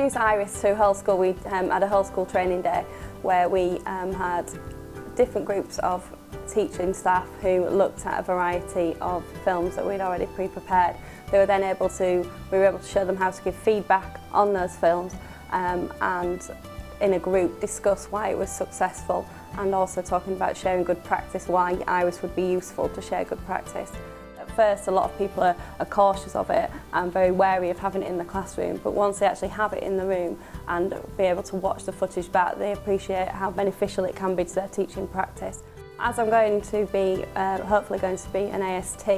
introduce Iris to whole school, we had a whole school training day where we had different groups of teaching staff who looked at a variety of films that we'd already pre-prepared. We were able to show them how to give feedback on those films and in a group discuss why it was successful, and also talking about sharing good practice, why Iris would be useful to share good practice. At first a lot of people are cautious of it and very wary of having it in the classroom, but once they actually have it in the room and be able to watch the footage back, they appreciate how beneficial it can be to their teaching practice. As I'm going to be, hopefully going to be an AST,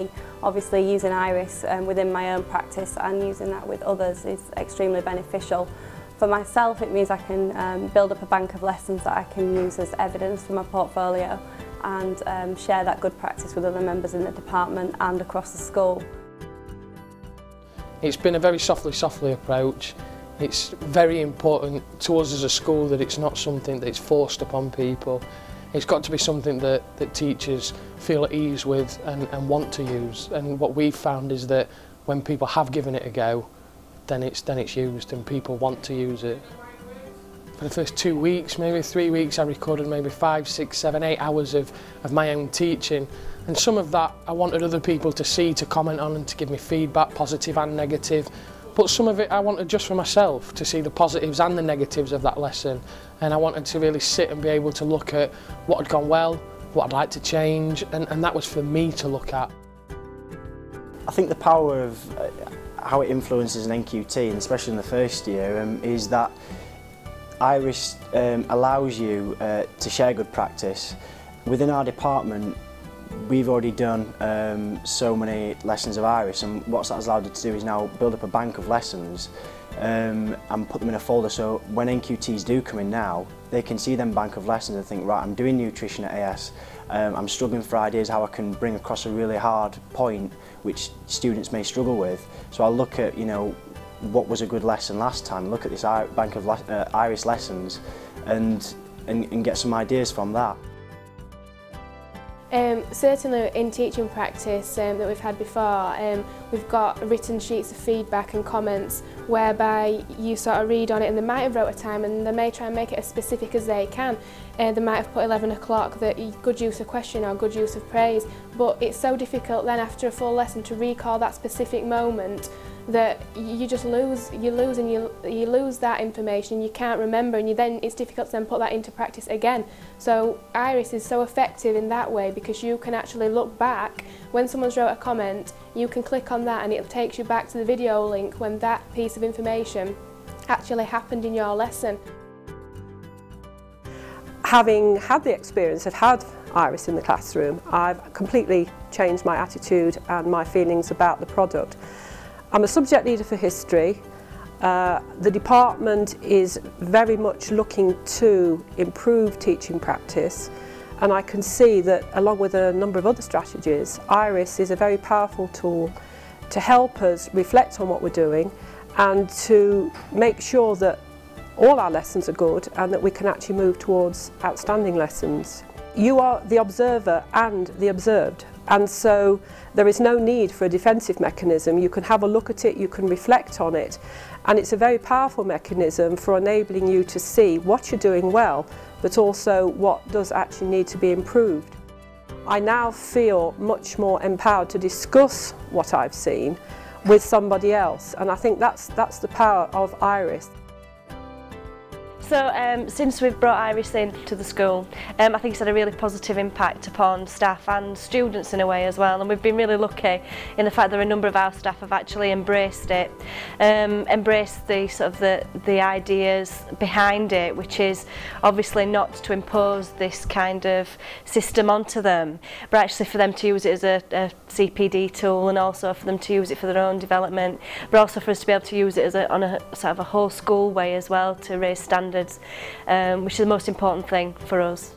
obviously using Iris within my own practice and using that with others is extremely beneficial. For myself, it means I can build up a bank of lessons that I can use as evidence for my portfolio and share that good practice with other members in the department and across the school. It's been a very softly approach. It's very important to us as a school that it's not something that's forced upon people. It's got to be something that teachers feel at ease with and want to use. And what we've found is that when people have given it a go, then it's used and people want to use it. For the first 2 weeks, maybe 3 weeks, I recorded maybe 5, 6, 7, 8 hours of my own teaching. And some of that I wanted other people to see, to comment on and to give me feedback, positive and negative. But some of it I wanted just for myself, to see the positives and the negatives of that lesson. And I wanted to really sit and be able to look at what had gone well, what I'd like to change, and that was for me to look at. I think the power of how it influences an NQT, and especially in the first year, is that Iris allows you to share good practice. Within our department, we've already done so many lessons of Iris, and what that has allowed us to do is now build up a bank of lessons and put them in a folder, so when NQTs do come in now, they can see them bank of lessons and think, right, I'm doing nutrition at AS, I'm struggling for ideas how I can bring across a really hard point which students may struggle with. So I'll look at, you know, what was a good lesson last time, look at this bank of Iris lessons and get some ideas from that. Certainly in teaching practice that we've had before, we've got written sheets of feedback and comments whereby you sort of read on it, and they might have wrote a time and they may try and make it as specific as they can. They might have put 11 o'clock, that good use of question or good use of praise, but it's so difficult then after a full lesson to recall that specific moment that you just lose that information, you can't remember, and it's difficult to then put that into practice again. So Iris is so effective in that way because you can actually look back when someone's wrote a comment, you can click on that and it takes you back to the video link when that piece of information actually happened in your lesson. Having had the experience of had Iris in the classroom, I've completely changed my attitude and my feelings about the product. I'm a subject leader for history. The department is very much looking to improve teaching practice, and I can see that along with a number of other strategies, Iris is a very powerful tool to help us reflect on what we're doing and to make sure that all our lessons are good and that we can actually move towards outstanding lessons. You are the observer and the observed, and so there is no need for a defensive mechanism. You can have a look at it, you can reflect on it, and it's a very powerful mechanism for enabling you to see what you're doing well, but also what does actually need to be improved. I now feel much more empowered to discuss what I've seen with somebody else, and I think that's the power of Iris. So since we've brought Iris into the school, I think it's had a really positive impact upon staff and students in a way as well, and we've been really lucky in the fact that a number of our staff have actually embraced it, embraced the sort of the ideas behind it, which is obviously not to impose this kind of system onto them, but actually for them to use it as a CPD tool, and also for them to use it for their own development, but also for us to be able to use it as on a sort of a whole school way as well, to raise standards, which is the most important thing for us.